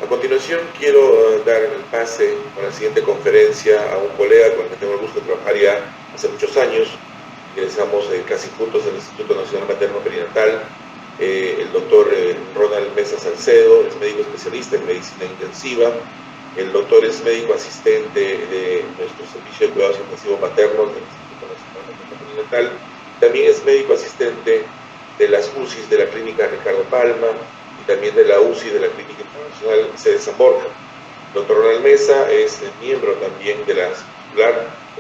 A continuación quiero dar el pase con la siguiente conferencia a un colega con el que tengo el gusto de trabajar ya hace muchos años. Ingresamos casi juntos en el Instituto Nacional Materno Perinatal. El doctor Ronald Mesa Salcedo es médico especialista en medicina intensiva. El doctor es médico asistente de nuestro servicio de cuidados intensivos maternos del Instituto Nacional Materno Perinatal. También es médico asistente de las UCIs de la Clínica Ricardo Palma y también de la UCI de la Clínica Internacional Sede San Borja. El doctor Ronald Mesa es miembro también de la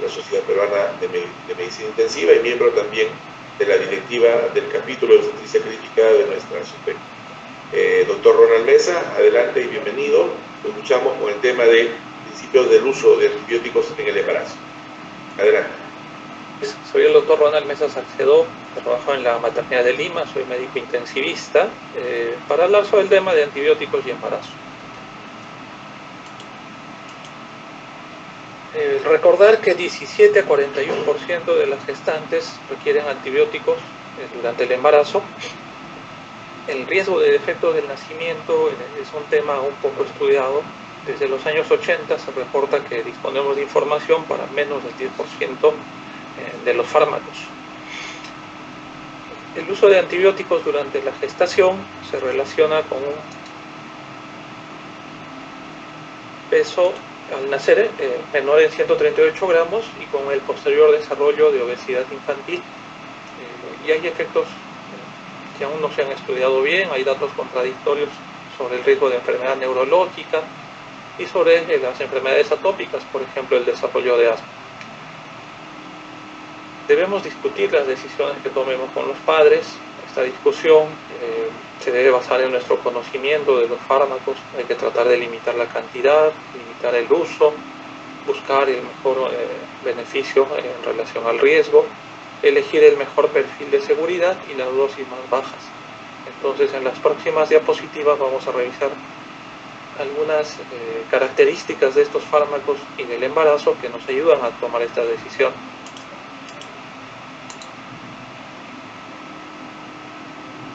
Sociedad Peruana de Medicina Intensiva y miembro también de la directiva del capítulo de obstetricia crítica de nuestra SUPEC. Doctor Ronald Mesa, adelante y bienvenido. Escuchamos con el tema de principios del uso de antibióticos en el embarazo. Adelante. Soy el doctor Ronald Mesa Salcedo, trabajo en la maternidad de Lima, soy médico intensivista, para hablar sobre el tema de antibióticos y embarazo. Recordar que 17 a 41% de las gestantes requieren antibióticos durante el embarazo. El riesgo de defecto del nacimiento es un tema un poco estudiado. Desde los años 80 se reporta que disponemos de información para menos del 10% de los fármacos. El uso de antibióticos durante la gestación se relaciona con un peso al nacer menor en 138 gramos y con el posterior desarrollo de obesidad infantil. Y hay efectos que aún no se han estudiado bien, hay datos contradictorios sobre el riesgo de enfermedad neurológica y sobre las enfermedades atópicas, por ejemplo el desarrollo de asma. Debemos discutir las decisiones que tomemos con los padres. Esta discusión se debe basar en nuestro conocimiento de los fármacos. Hay que tratar de limitar la cantidad, limitar el uso, buscar el mejor beneficio en relación al riesgo, elegir el mejor perfil de seguridad y las dosis más bajas. Entonces, en las próximas diapositivas vamos a revisar algunas características de estos fármacos y del embarazo que nos ayudan a tomar esta decisión.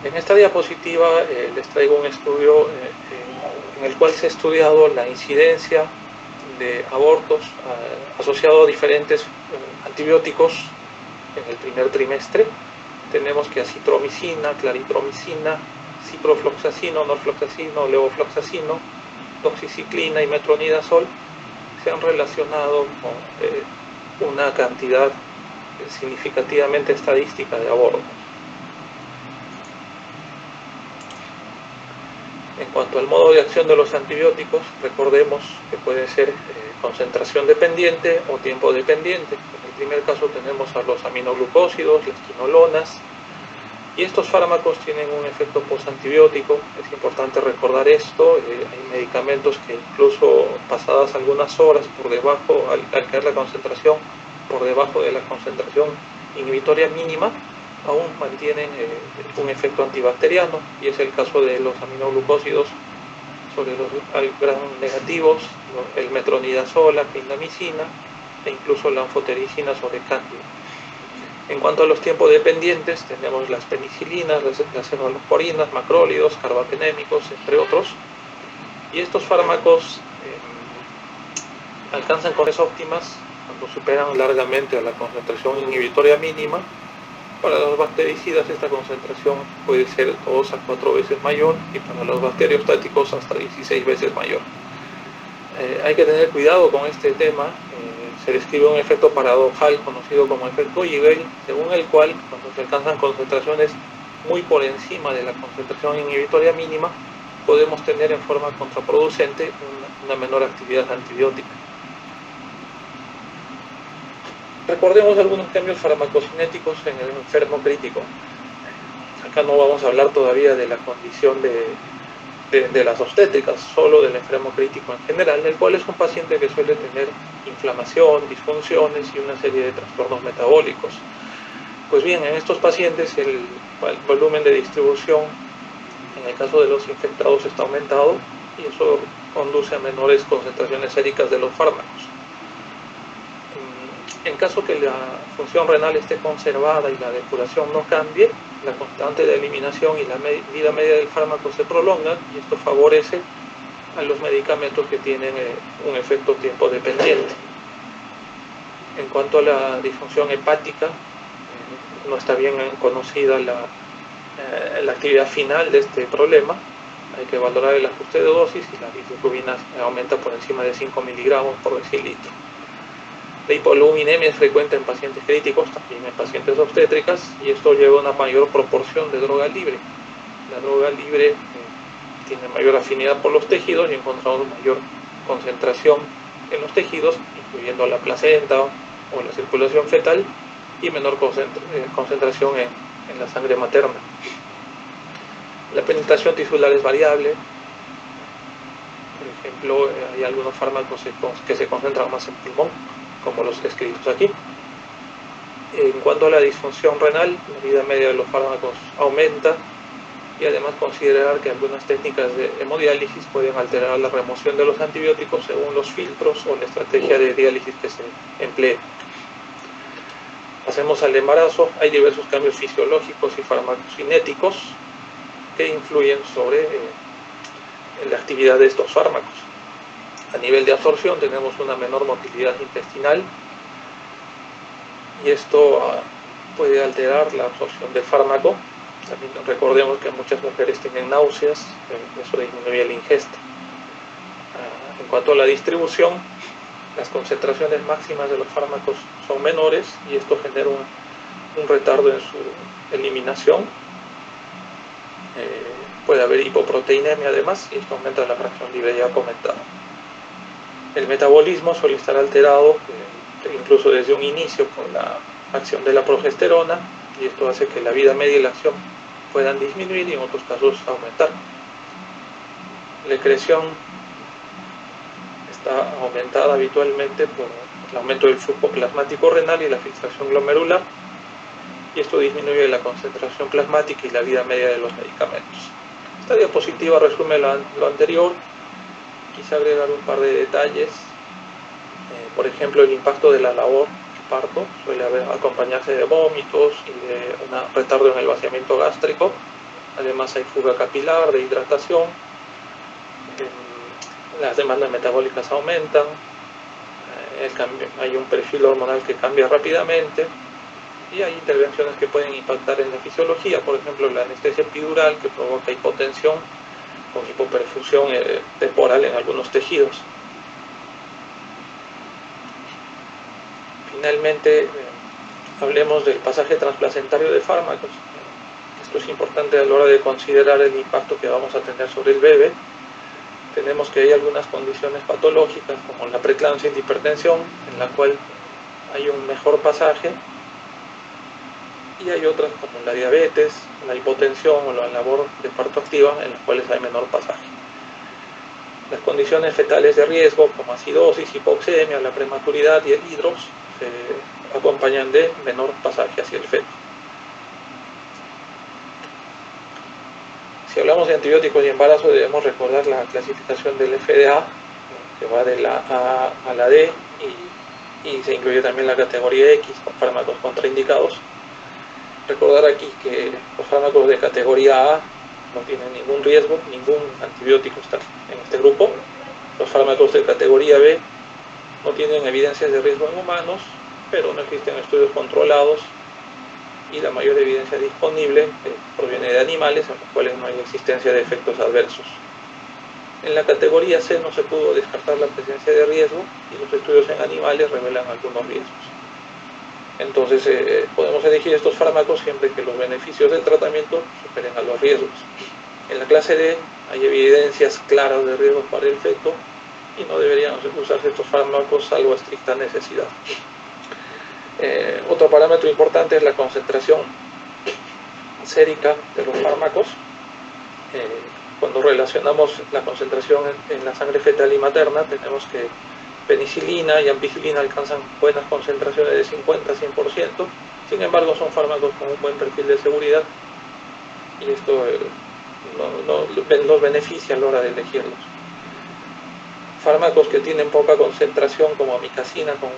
En esta diapositiva les traigo un estudio en el cual se ha estudiado la incidencia de abortos asociado a diferentes antibióticos en el primer trimestre. Tenemos que acitromicina, claritromicina, ciprofloxacino, norfloxacino, levofloxacino, doxiciclina y metronidazol se han relacionado con una cantidad significativamente estadística de abortos. En cuanto al modo de acción de los antibióticos, recordemos que puede ser concentración dependiente o tiempo dependiente. En el primer caso tenemos a los aminoglucósidos, las quinolonas, y estos fármacos tienen un efecto postantibiótico. Es importante recordar esto. Hay medicamentos que incluso pasadas algunas horas por debajo, al caer la concentración, por debajo de la concentración inhibitoria mínima, aún mantienen un efecto antibacteriano, y es el caso de los aminoglucósidos sobre los gram negativos, el metronidazol, la clindamicina e incluso la anfotericina sobre cándida. En cuanto a los tiempos dependientes, tenemos las penicilinas, las cefalosporinas, macrólidos, carbapenémicos, entre otros, y estos fármacos alcanzan concentraciones óptimas cuando superan largamente a la concentración inhibitoria mínima. Para los bactericidas esta concentración puede ser 2 a 4 veces mayor y para los bacteriostáticos hasta 16 veces mayor. Hay que tener cuidado con este tema. Se describe un efecto paradojal conocido como efecto Gibel, según el cual cuando se alcanzan concentraciones muy por encima de la concentración inhibitoria mínima, podemos tener en forma contraproducente una menor actividad antibiótica. Recordemos algunos cambios farmacocinéticos en el enfermo crítico. Acá no vamos a hablar todavía de la condición de las obstétricas, solo del enfermo crítico en general, el cual es un paciente que suele tener inflamación, disfunciones y una serie de trastornos metabólicos. Pues bien, en estos pacientes el volumen de distribución, en el caso de los infectados, está aumentado y eso conduce a menores concentraciones séricas de los fármacos. En caso que la función renal esté conservada y la depuración no cambie, la constante de eliminación y la vida media del fármaco se prolongan y esto favorece a los medicamentos que tienen un efecto tiempo dependiente. En cuanto a la disfunción hepática, no está bien conocida la actividad final de este problema. Hay que valorar el ajuste de dosis y la bilirrubina aumenta por encima de 5 miligramos por decilitro. La hipoluminemia es frecuente en pacientes críticos, también en pacientes obstétricas, y esto lleva a una mayor proporción de droga libre. La droga libre tiene mayor afinidad por los tejidos y encontramos mayor concentración en los tejidos, incluyendo la placenta o la circulación fetal, y menor concentración en la sangre materna. La penetración tisular es variable. Por ejemplo, hay algunos fármacos que se concentran más en pulmón, como los descritos aquí. En cuanto a la disfunción renal, la vida media de los fármacos aumenta, y además considerar que algunas técnicas de hemodiálisis pueden alterar la remoción de los antibióticos según los filtros o la estrategia de diálisis que se emplee. Pasemos al embarazo. Hay diversos cambios fisiológicos y farmacocinéticos que influyen sobre la actividad de estos fármacos. A nivel de absorción tenemos una menor motilidad intestinal, y esto puede alterar la absorción del fármaco. También recordemos que muchas mujeres tienen náuseas, eso disminuye la ingesta. En cuanto a la distribución, las concentraciones máximas de los fármacos son menores, y esto genera un retardo en su eliminación. Puede haber hipoproteinemia además, y esto aumenta la fracción libre ya comentada. El metabolismo suele estar alterado incluso desde un inicio por la acción de la progesterona, y esto hace que la vida media y la acción puedan disminuir y en otros casos aumentar. La excreción está aumentada habitualmente por el aumento del flujo plasmático renal y la filtración glomerular, y esto disminuye la concentración plasmática y la vida media de los medicamentos. Esta diapositiva resume lo anterior. Quise agregar un par de detalles. Por ejemplo, el impacto de la labor de parto suele acompañarse de vómitos y de un retardo en el vaciamiento gástrico. Además hay fuga capilar, de hidratación, las demandas metabólicas aumentan, hay un perfil hormonal que cambia rápidamente, y hay intervenciones que pueden impactar en la fisiología. Por ejemplo, la anestesia epidural, que provoca hipotensión con hipoperfusión temporal en algunos tejidos. Finalmente, hablemos del pasaje transplacentario de fármacos. Esto es importante a la hora de considerar el impacto que vamos a tener sobre el bebé. Tenemos que hay algunas condiciones patológicas, como la preeclampsia y la hipertensión, en la cual hay un mejor pasaje, y hay otras como la diabetes, la hipotensión o la labor de parto activa, en las cuales hay menor pasaje. Las condiciones fetales de riesgo, como acidosis, hipoxemia, la prematuridad y el hidros, se acompañan de menor pasaje hacia el feto. Si hablamos de antibióticos y embarazo, debemos recordar la clasificación del FDA, que va de la A a la D, y se incluye también la categoría X, con fármacos contraindicados. Recordar aquí que los fármacos de categoría A no tienen ningún riesgo, ningún antibiótico está en este grupo. Los fármacos de categoría B no tienen evidencias de riesgo en humanos, pero no existen estudios controlados, y la mayor evidencia disponible proviene de animales en los cuales no hay existencia de efectos adversos. En la categoría C no se pudo descartar la presencia de riesgo, y los estudios en animales revelan algunos riesgos. Entonces podemos elegir estos fármacos siempre que los beneficios del tratamiento superen a los riesgos. En la clase D hay evidencias claras de riesgos para el feto, y no deberían usarse estos fármacos salvo estricta necesidad. Otro parámetro importante es la concentración sérica de los fármacos. Cuando relacionamos la concentración en la sangre fetal y materna, tenemos que penicilina y ampicilina alcanzan buenas concentraciones de 50 a 100%, sin embargo son fármacos con un buen perfil de seguridad, y esto los beneficia a la hora de elegirlos. Fármacos que tienen poca concentración, como amicacina, con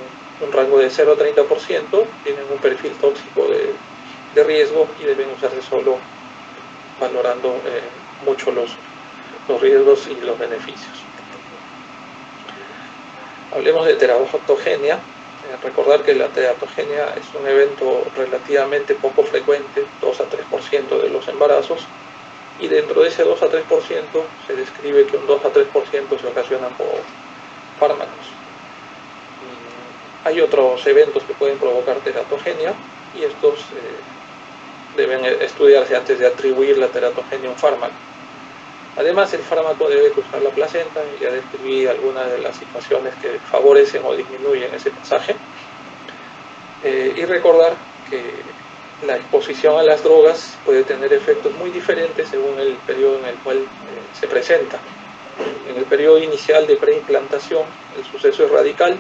un rango de 0 a 30%, tienen un perfil tóxico de riesgo, y deben usarse solo valorando mucho los riesgos y los beneficios. Hablemos de teratogenia. Recordar que la teratogenia es un evento relativamente poco frecuente, 2 a 3% de los embarazos, y dentro de ese 2 a 3% se describe que un 2 a 3% se ocasionan por fármacos. Hay otros eventos que pueden provocar teratogenia y estos deben estudiarse antes de atribuir la teratogenia a un fármaco. Además, el fármaco debe cruzar la placenta y ya describí algunas de las situaciones que favorecen o disminuyen ese pasaje. Y recordar que la exposición a las drogas puede tener efectos muy diferentes según el periodo en el cual se presenta. En el periodo inicial de preimplantación, el suceso es radical,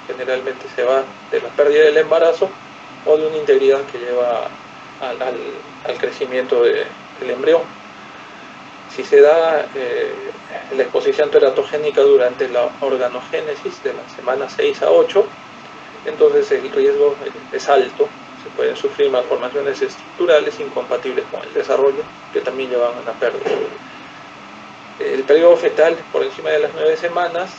generalmente se va de la pérdida del embarazo o de una integridad que lleva al crecimiento del embrión. Si se da la exposición teratogénica durante la organogénesis de las semanas 6 a 8, entonces el riesgo es alto. Se pueden sufrir malformaciones estructurales incompatibles con el desarrollo, que también llevan a una pérdida. El periodo fetal, por encima de las 9 semanas,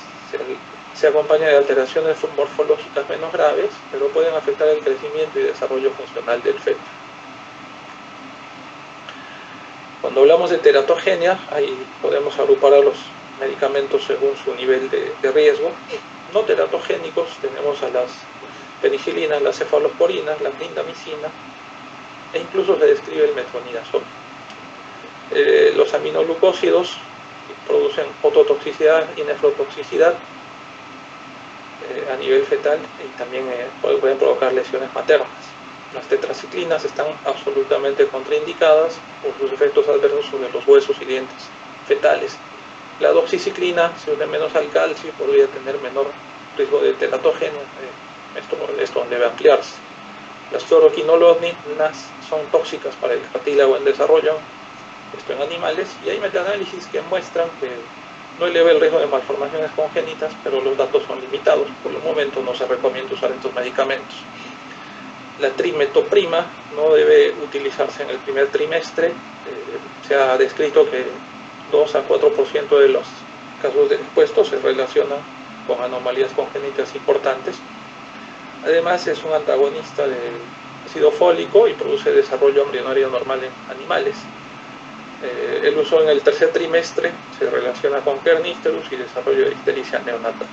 se acompaña de alteraciones morfológicas menos graves, pero pueden afectar el crecimiento y desarrollo funcional del feto. Cuando hablamos de teratogenia, ahí podemos agrupar a los medicamentos según su nivel de riesgo. No teratogénicos tenemos a las penicilinas, las cefalosporinas, la clindamicina e incluso se describe el metronidazol. Los aminoglucósidos producen ototoxicidad y nefrotoxicidad a nivel fetal y también pueden provocar lesiones maternas. Las tetraciclinas están absolutamente contraindicadas por sus efectos adversos sobre los huesos y dientes fetales. La doxiciclina se une menos al calcio y podría tener menor riesgo de teratogenia. Esto debe ampliarse. Las fluoroquinolonas son tóxicas para el cartílago en desarrollo, esto en animales, y hay metaanálisis que muestran que no eleva el riesgo de malformaciones congénitas, pero los datos son limitados. Por el momento no se recomienda usar estos medicamentos. La trimetoprima no debe utilizarse en el primer trimestre. Se ha descrito que 2 a 4% de los casos de expuestos se relacionan con anomalías congénitas importantes. Además, es un antagonista del ácido fólico y produce desarrollo embrionario normal en animales. El uso en el tercer trimestre se relaciona con kernísterus y desarrollo de ictericia neonatal.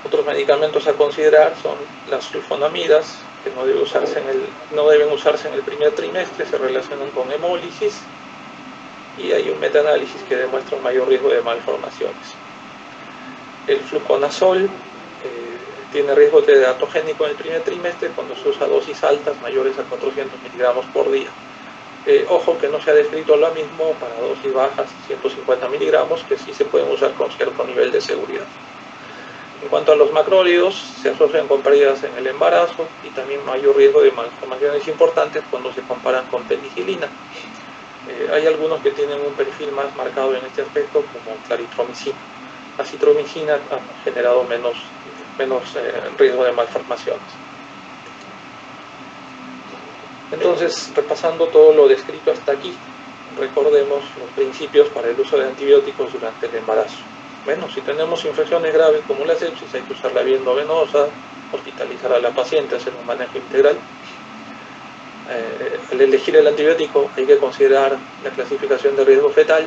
Otros medicamentos a considerar son las sulfonamidas, que no deben usarse en el primer trimestre, se relacionan con hemólisis y hay un metaanálisis que demuestra un mayor riesgo de malformaciones. El fluconazol tiene riesgo teratogénico en el primer trimestre cuando se usa dosis altas mayores a 400 miligramos por día. Ojo que no se ha descrito lo mismo para dosis bajas, 150 miligramos, que sí se pueden usar con cierto nivel de seguridad. En cuanto a los macrólidos, se asocian con pérdidas en el embarazo y también mayor riesgo de malformaciones importantes cuando se comparan con penicilina. Hay algunos que tienen un perfil más marcado en este aspecto, como claritromicina. La citromicina ha generado menos riesgo de malformaciones. Entonces, repasando todo lo descrito hasta aquí, recordemos los principios para el uso de antibióticos durante el embarazo. Bueno, si tenemos infecciones graves como la sepsis, hay que usar la vía endovenosa, hospitalizar a la paciente, hacer un manejo integral. Al elegir el antibiótico hay que considerar la clasificación de riesgo fetal.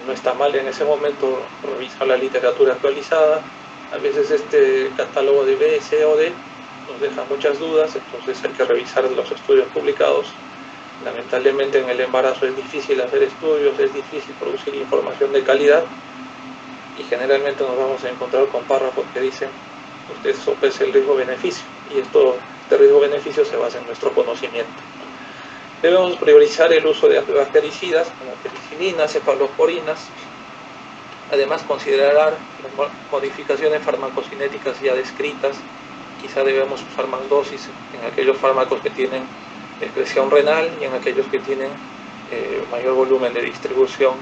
No está mal en ese momento revisar la literatura actualizada. A veces este catálogo de B, C o D nos deja muchas dudas, entonces hay que revisar los estudios publicados. Lamentablemente en el embarazo es difícil hacer estudios, es difícil producir información de calidad y generalmente nos vamos a encontrar con párrafos que dicen usted sopese el riesgo-beneficio y este riesgo-beneficio se basa en nuestro conocimiento. Debemos priorizar el uso de antibactericidas como penicilinas, cefalosporinas. Además, considerar las modificaciones farmacocinéticas ya descritas. Quizá debemos usar más dosis en aquellos fármacos que tienen excreción renal y en aquellos que tienen mayor volumen de distribución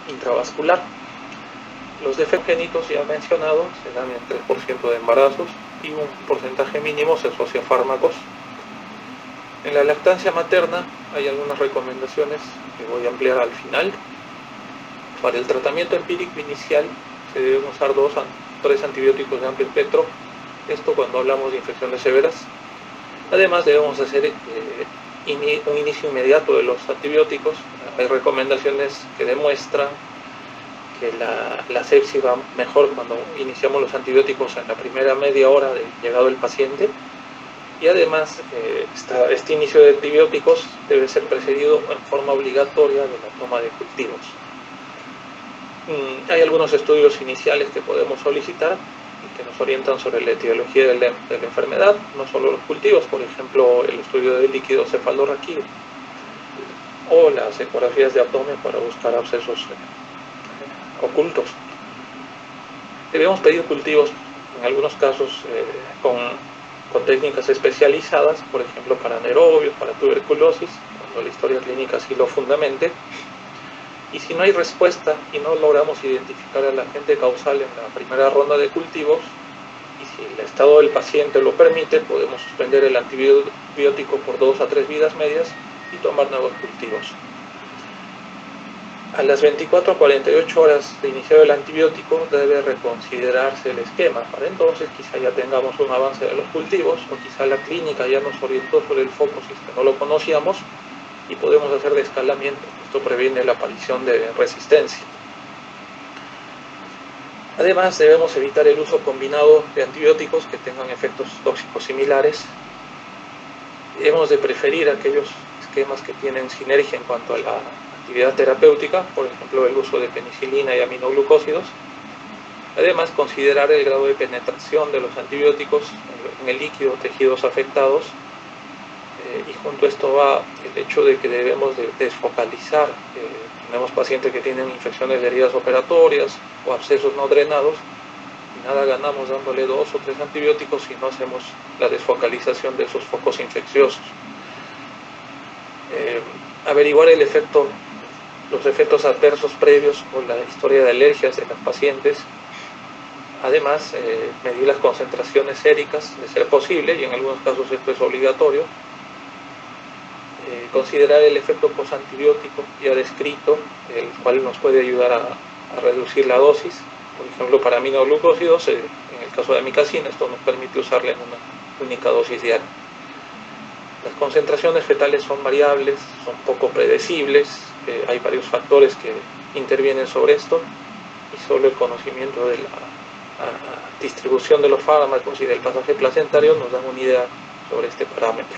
intravascular. Los defectos congénitos ya mencionados se dan en 3% de embarazos y un porcentaje mínimo se asocia a fármacos. En la lactancia materna hay algunas recomendaciones que voy a ampliar al final. Para el tratamiento empírico inicial se deben usar 2 a 3 antibióticos de amplio espectro, esto cuando hablamos de infecciones severas. Además debemos hacer un inicio inmediato de los antibióticos. Hay recomendaciones que demuestran que la sepsis va mejor cuando iniciamos los antibióticos en la primera media hora de llegado el paciente. Y además, este inicio de antibióticos debe ser precedido en forma obligatoria de la toma de cultivos. Hay algunos estudios iniciales que podemos solicitar y que nos orientan sobre la etiología de la enfermedad, no solo los cultivos, por ejemplo, el estudio del líquido cefalorraquídeo o las ecografías de abdomen para buscar abscesos ocultos. Debemos pedir cultivos, en algunos casos, con técnicas especializadas, por ejemplo para anaerobios, para tuberculosis, cuando la historia clínica así lo fundamente. Y si no hay respuesta y no logramos identificar al agente causal en la primera ronda de cultivos, y si el estado del paciente lo permite, podemos suspender el antibiótico por 2 a 3 vidas medias y tomar nuevos cultivos. A las 24 a 48 horas de iniciado el antibiótico debe reconsiderarse el esquema. Para entonces quizá ya tengamos un avance de los cultivos o quizá la clínica ya nos orientó sobre el foco si es que no lo conocíamos y podemos hacer desescalamiento. Esto previene la aparición de resistencia. Además debemos evitar el uso combinado de antibióticos que tengan efectos tóxicos similares. Hemos de preferir aquellos esquemas que tienen sinergia en cuanto a la actividad terapéutica, por ejemplo el uso de penicilina y aminoglucósidos. Además, considerar el grado de penetración de los antibióticos en el líquido, tejidos afectados, y junto a esto va el hecho de que debemos de desfocalizar. Tenemos pacientes que tienen infecciones de heridas operatorias o abscesos no drenados, y nada ganamos dándole 2 o 3 antibióticos si no hacemos la desfocalización de esos focos infecciosos. Averiguar los efectos adversos previos o la historia de alergias de los pacientes. Además, medir las concentraciones séricas de ser posible, y en algunos casos esto es obligatorio. Considerar el efecto posantibiótico ya descrito, el cual nos puede ayudar a reducir la dosis. Por ejemplo, para aminoglucósidos, en el caso de amicacina, esto nos permite usarla en una única dosis diaria. Las concentraciones fetales son variables, son poco predecibles, hay varios factores que intervienen sobre esto, y solo el conocimiento de la distribución de los fármacos y del pasaje placentario nos dan una idea sobre este parámetro.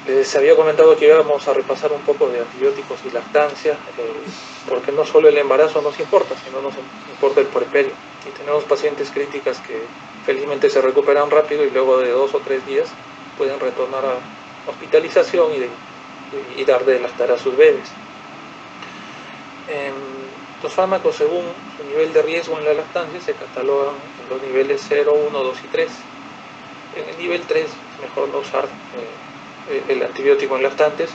Les había comentado que íbamos a repasar un poco de antibióticos y lactancia, porque no solo el embarazo nos importa, sino nos importa el puerperio. Y tenemos pacientes críticas que felizmente se recuperan rápido y luego de 2 o 3 días pueden retornar a hospitalización y dar de lactar a sus bebés. Los fármacos, según su nivel de riesgo en la lactancia, se catalogan en los niveles 0, 1, 2 y 3. En el nivel 3 es mejor no usar el antibiótico en lactantes.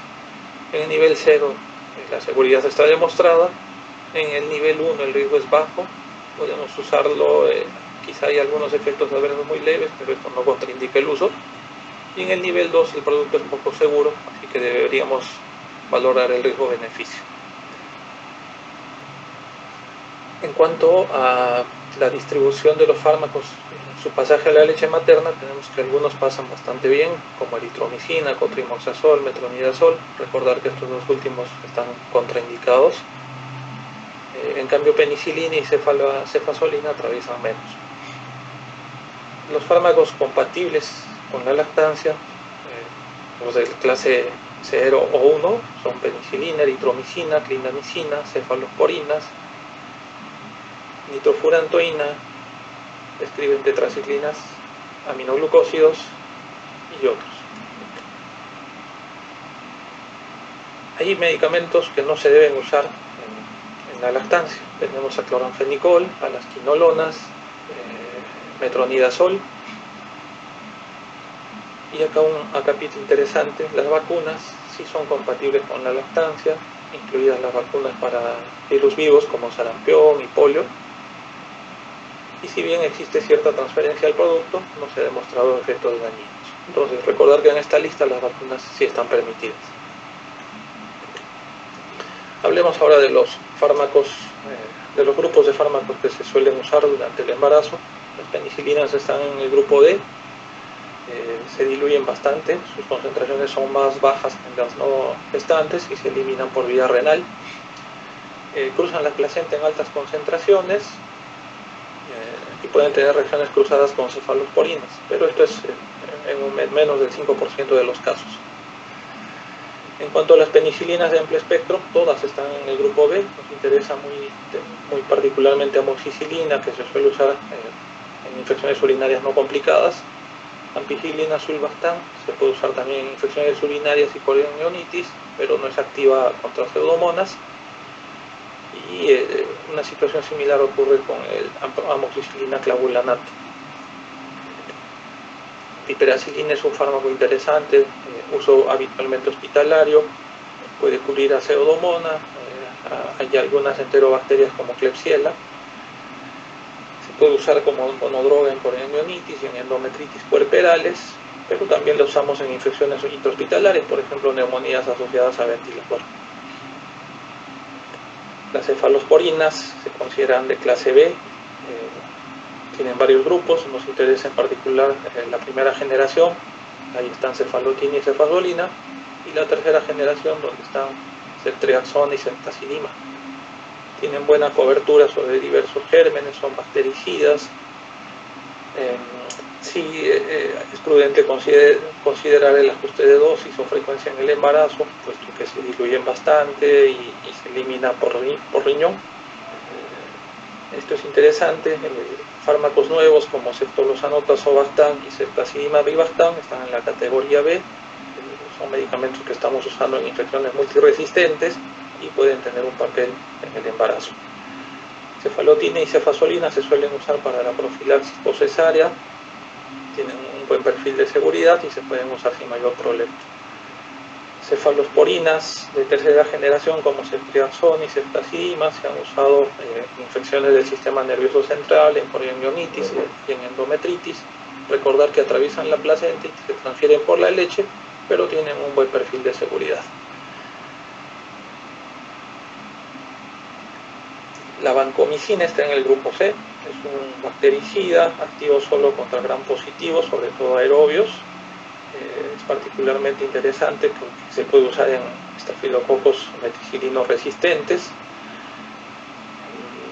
En el nivel 0 la seguridad está demostrada. En el nivel 1 el riesgo es bajo, podemos usarlo, quizá hay algunos efectos adversos muy leves, pero esto no contraindica el uso. Y en el nivel 2 el producto es poco seguro, así que deberíamos valorar el riesgo-beneficio. En cuanto a la distribución de los fármacos, su pasaje a la leche materna, tenemos que algunos pasan bastante bien, como eritromicina, cotrimoxazol, metronidazol. Recordar que estos dos últimos están contraindicados. En cambio, penicilina y cefazolina atraviesan menos. Los fármacos compatibles con la lactancia, los de clase 0 o 1, son penicilina, eritromicina, clindamicina, cefalosporinas, nitrofurantoína, describen tetraciclinas, aminoglucósidos y otros. Hay medicamentos que no se deben usar en la lactancia. Tenemos a cloranfenicol, a las quinolonas, metronidazol. Y acá un acapito interesante: las vacunas sí son compatibles con la lactancia, incluidas las vacunas para virus vivos como sarampión y polio. Y si bien existe cierta transferencia al producto, no se ha demostrado efectos dañinos. Entonces, recordar que en esta lista las vacunas sí están permitidas. Hablemos ahora de los fármacos de los grupos de fármacos que se suelen usar durante el embarazo. Las penicilinas están en el grupo D, se diluyen bastante, sus concentraciones son más bajas que en las no gestantes y se eliminan por vía renal. Cruzan la placenta en altas concentraciones y pueden tener reacciones cruzadas con cefalosporinas, pero esto es en menos del 5% de los casos. En cuanto a las penicilinas de amplio espectro, todas están en el grupo B. Nos interesa muy particularmente amoxicilina, que se suele usar en infecciones urinarias no complicadas. Ampicilina, sulbastán, se puede usar también en infecciones urinarias y poliomioelitis, pero no es activa contra pseudomonas. Y una situación similar ocurre con el amoxicilina clavulanato. Piperacilina es un fármaco interesante, uso habitualmente hospitalario, puede cubrir a pseudomonas, hay algunas enterobacterias como Klebsiella. Se puede usar como monodroga en poliomioelitis y en endometritis puerperales, pero también lo usamos en infecciones intrahospitalarias, por ejemplo, neumonías asociadas a ventilador. Las cefalosporinas se consideran de clase B, tienen varios grupos, nos interesa en particular la primera generación, ahí están cefalotina y cefazolina, y la tercera generación donde están ceftriaxona y ceftazidima. Tienen buena cobertura sobre diversos gérmenes, son bactericidas. Sí, es prudente considerar el ajuste de dosis o frecuencia en el embarazo, puesto que se diluyen bastante y se elimina por riñón. Esto es interesante. Fármacos nuevos como ceftolozano, tazobactam y ceftazidima avibactam están en la categoría B. Son medicamentos que estamos usando en infecciones multiresistentes y pueden tener un papel en el embarazo. Cefalotina y cefazolina se suelen usar para la profilaxis postcesárea, tienen un buen perfil de seguridad y se pueden usar sin mayor problema. Cefalosporinas de tercera generación como ceftriaxona y ceftazidima se han usado en infecciones del sistema nervioso central, en poliomioelitis y en endometritis. Recordar que atraviesan la placenta y se transfieren por la leche, pero tienen un buen perfil de seguridad. La vancomicina está en el grupo C, es un bactericida activo solo contra gram positivos, sobre todo aerobios. Es particularmente interesante porque se puede usar en estafilococos meticilinos resistentes.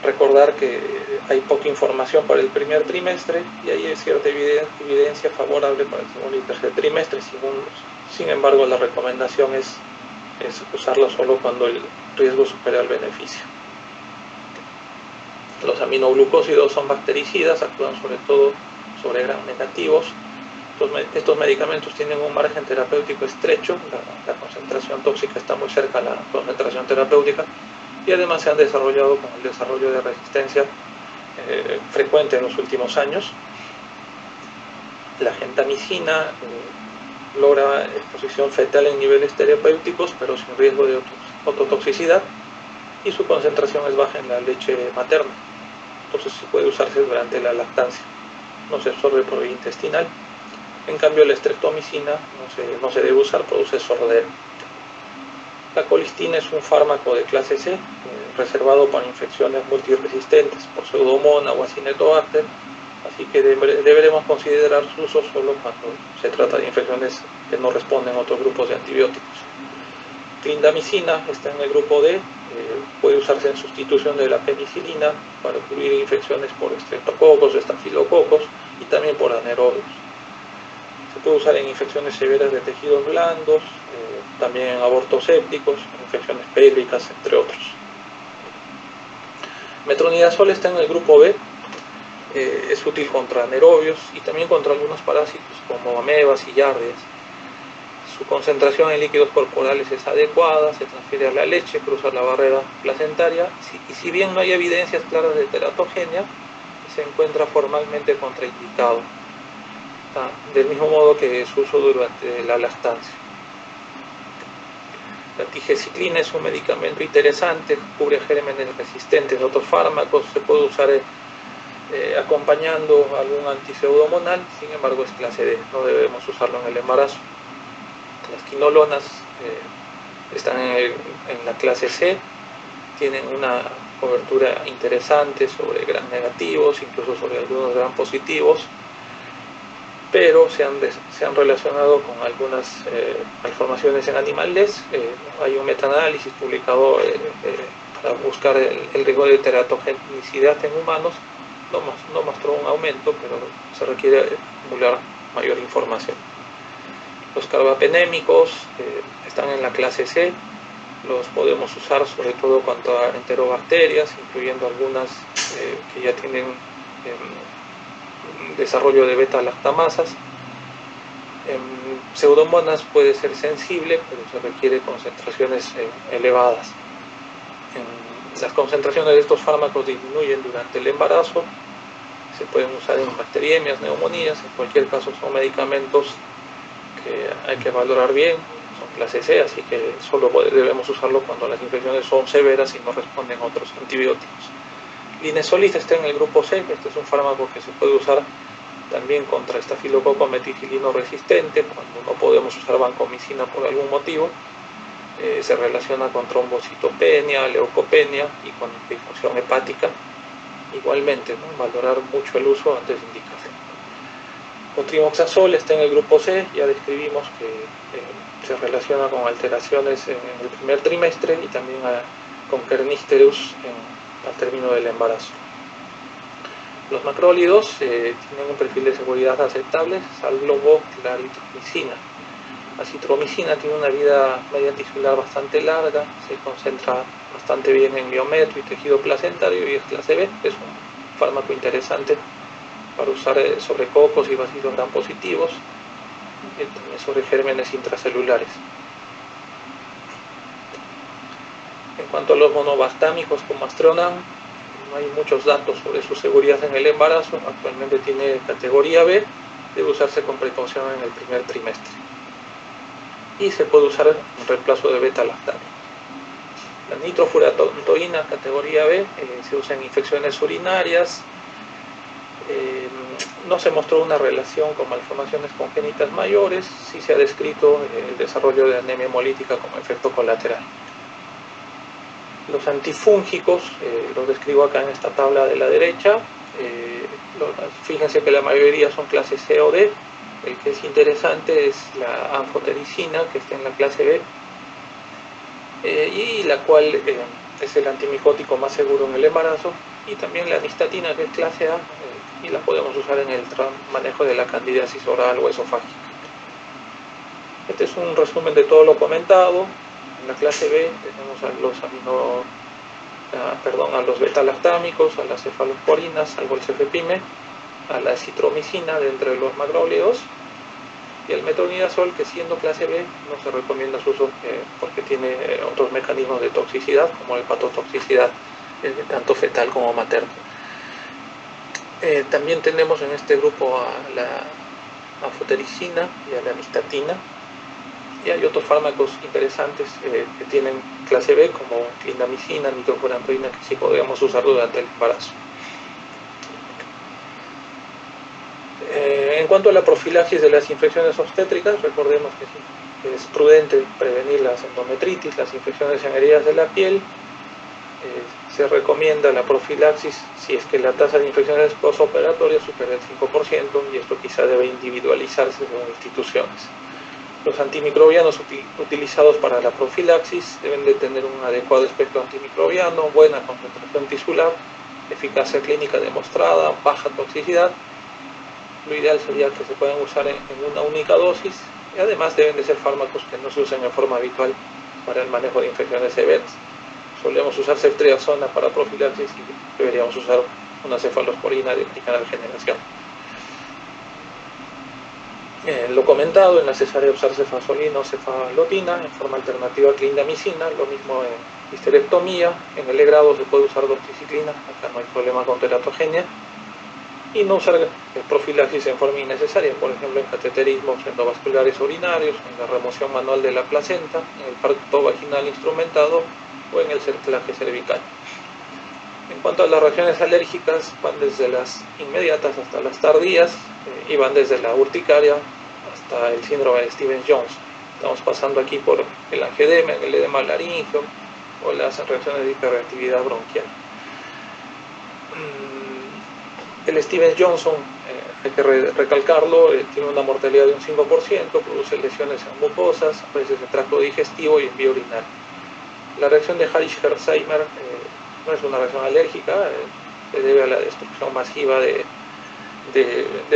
Recordar que hay poca información para el primer trimestre y hay cierta evidencia favorable para el segundo y tercer trimestre. Sin embargo, la recomendación es usarlo solo cuando el riesgo supera el beneficio. Los aminoglucósidos son bactericidas, actúan sobre todo sobre gram negativos. Estos medicamentos tienen un margen terapéutico estrecho, la concentración tóxica está muy cerca a la concentración terapéutica y además se han desarrollado con el desarrollo de resistencia frecuente en los últimos años. La gentamicina logra exposición fetal en niveles terapéuticos pero sin riesgo de ototoxicidad y su concentración es baja en la leche materna, entonces sí puede usarse durante la lactancia, no se absorbe por vía intestinal. En cambio, la streptomicina no se debe usar, produce sordera. La colistina es un fármaco de clase C, reservado para infecciones multiresistentes por Pseudomonas o Acinetobacter, así que deberemos considerar su uso solo cuando se trata de infecciones que no responden a otros grupos de antibióticos. Clindamicina está en el grupo D, puede usarse en sustitución de la penicilina para cubrir infecciones por estreptococos, estafilococos y también por anaerobios. Se puede usar en infecciones severas de tejidos blandos, también en abortos sépticos, infecciones pélvicas, entre otros. Metronidazol está en el grupo B, es útil contra anaerobios y también contra algunos parásitos como amebas y yardias. Su concentración en líquidos corporales es adecuada, se transfiere a la leche, cruza la barrera placentaria y si bien no hay evidencias claras de teratogenia, se encuentra formalmente contraindicado, del mismo modo que su uso durante la lactancia. La tigeciclina es un medicamento interesante, cubre gérmenes resistentes a otros fármacos, se puede usar acompañando algún antipseudomonal, sin embargo es clase D, no debemos usarlo en el embarazo. Las quinolonas están en la clase C, tienen una cobertura interesante sobre gram negativos, incluso sobre algunos gram positivos, pero se han relacionado con algunas malformaciones en animales. Hay un metaanálisis publicado para buscar el riesgo de teratogenicidad en humanos. No mostró un aumento, pero se requiere acumular mayor información. Los carbapenémicos están en la clase C. Los podemos usar sobre todo cuanto a enterobacterias, incluyendo algunas que ya tienen desarrollo de beta-lactamasas. Pseudomonas puede ser sensible, pero se requiere concentraciones elevadas. Las concentraciones de estos fármacos disminuyen durante el embarazo. Se pueden usar en bacteriemias, neumonías. En cualquier caso son medicamentos que hay que valorar bien. Son clase C, así que solo debemos usarlo cuando las infecciones son severas y no responden a otros antibióticos. Linezolid está en el grupo C. Este es un fármaco que se puede usar también contra estafilococo meticilino resistente, cuando no podemos usar vancomicina por algún motivo. Se relaciona con trombocitopenia, leucopenia y con disfunción hepática. Igualmente, ¿no? Valorar mucho el uso antes de indicación. Cotrimoxazol está en el grupo C. Ya describimos que se relaciona con alteraciones en el primer trimestre y también con kernisterus al término del embarazo. Los macrólidos tienen un perfil de seguridad aceptable, salvo la aritromicina. La citromicina tiene una vida media tisular bastante larga, se concentra bastante bien en miometrio y tejido placentario y es clase B. Es un fármaco interesante para usar sobre cocos y bacilos gram positivos, y también sobre gérmenes intracelulares. En cuanto a los monobastámicos como Astreonam, no hay muchos datos sobre su seguridad en el embarazo. Actualmente tiene categoría B, debe usarse con precaución en el primer trimestre. Y se puede usar en reemplazo de beta-lactano. La nitrofuratoína categoría B se usa en infecciones urinarias. No se mostró una relación con malformaciones congénitas mayores. Sí se ha descrito el desarrollo de anemia hemolítica como efecto colateral. Los antifúngicos, los describo acá en esta tabla de la derecha. Fíjense que la mayoría son clase C o D. El que es interesante es la anfotericina, que está en la clase B, y la cual es el antimicótico más seguro en el embarazo, y también la nistatina, que es clase A, y la podemos usar en el manejo de la candidiasis oral o esofágica. Este es un resumen de todo lo comentado. En la clase B tenemos a los beta-lactámicos, a las cefalosporinas, al golcefepime, a la citromicina dentro de los macrólidos, y el metronidazol, que siendo clase B no se recomienda su uso porque tiene otros mecanismos de toxicidad, como la hepatotoxicidad, tanto fetal como materno. También tenemos en este grupo a la anfotericina y a la nistatina, y hay otros fármacos interesantes que tienen clase B, como clindamicina, nitrofurantoína, que sí podríamos usar durante el embarazo. En cuanto a la profilaxis de las infecciones obstétricas, recordemos que es prudente prevenir las endometritis, las infecciones en heridas de la piel. Se recomienda la profilaxis si es que la tasa de infecciones postoperatorias supera el 5%, y esto quizá debe individualizarse según instituciones. Los antimicrobianos utilizados para la profilaxis deben de tener un adecuado espectro antimicrobiano, buena concentración tisular, eficacia clínica demostrada, baja toxicidad. Lo ideal sería que se puedan usar en una única dosis, y además deben de ser fármacos que no se usen en forma habitual para el manejo de infecciones severas. Solemos usar ceftriaxona para profilaxis y deberíamos usar una cefalosporina de primera generación. Lo comentado, en la cesárea usar cefazolina o cefalotina en forma alternativa a clindamicina, lo mismo en histerectomía. En el E-grado se puede usar doxiciclina, acá no hay problema con teratogenia, y no usar profilaxis en forma innecesaria, por ejemplo en cateterismos endovasculares urinarios, en la remoción manual de la placenta, en el parto vaginal instrumentado o en el cerclaje cervical. En cuanto a las reacciones alérgicas, van desde las inmediatas hasta las tardías, y van desde la urticaria hasta el síndrome de Stevens-Jones. Estamos pasando aquí por el angedema, el edema laríngeo o las reacciones de hiperreactividad bronquial. El Stevens Johnson, hay que recalcarlo, tiene una mortalidad de un 5%, produce lesiones en mucosas, a veces en tracto digestivo y en vía urinaria. La reacción de Harish-Hersheimer no es una reacción alérgica, se debe a la destrucción masiva de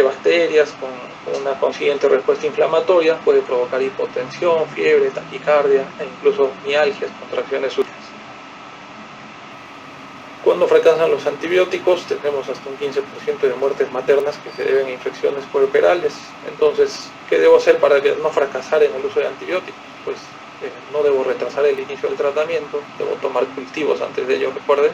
bacterias con una consiguiente respuesta inflamatoria. Puede provocar hipotensión, fiebre, taquicardia e incluso mialgias, contracciones súbitas. Cuando fracasan los antibióticos, tenemos hasta un 15% de muertes maternas que se deben a infecciones puerperales. Entonces, ¿qué debo hacer para no fracasar en el uso de antibióticos? Pues no debo retrasar el inicio del tratamiento, debo tomar cultivos antes de ello, recuerden.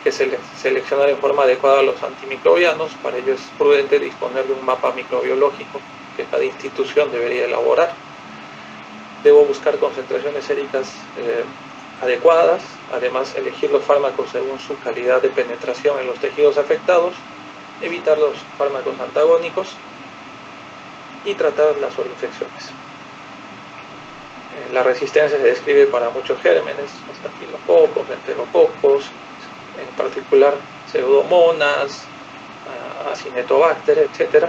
Que seleccionar en forma adecuada los antimicrobianos. Para ello es prudente disponer de un mapa microbiológico que cada institución debería elaborar. Debo buscar concentraciones séricas adecuadas, además elegir los fármacos según su calidad de penetración en los tejidos afectados, evitar los fármacos antagónicos y tratar las sobreinfecciones. La resistencia se describe para muchos gérmenes, estafilococos, enterococos, en particular pseudomonas, acinetobacter, etc.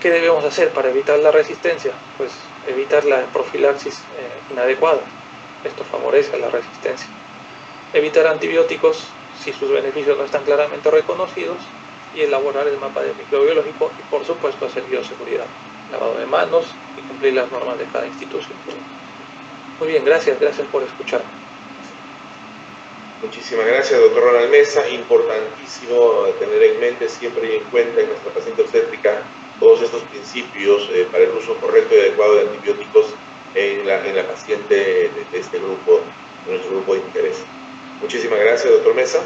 ¿Qué debemos hacer para evitar la resistencia? Pues evitar la profilaxis inadecuada. Esto favorece la resistencia. Evitar antibióticos si sus beneficios no están claramente reconocidos y elaborar el mapa de microbiológico y, por supuesto, hacer bioseguridad, lavado de manos y cumplir las normas de cada institución. Muy bien, gracias por escucharme. Muchísimas gracias, doctor Ronald Mesa. Importantísimo tener en mente siempre y en cuenta en nuestra paciente obstétrica todos estos principios para el uso correcto y adecuado de antibióticos en la paciente de este grupo, de nuestro grupo de interés. Muchísimas gracias, doctor Mesa.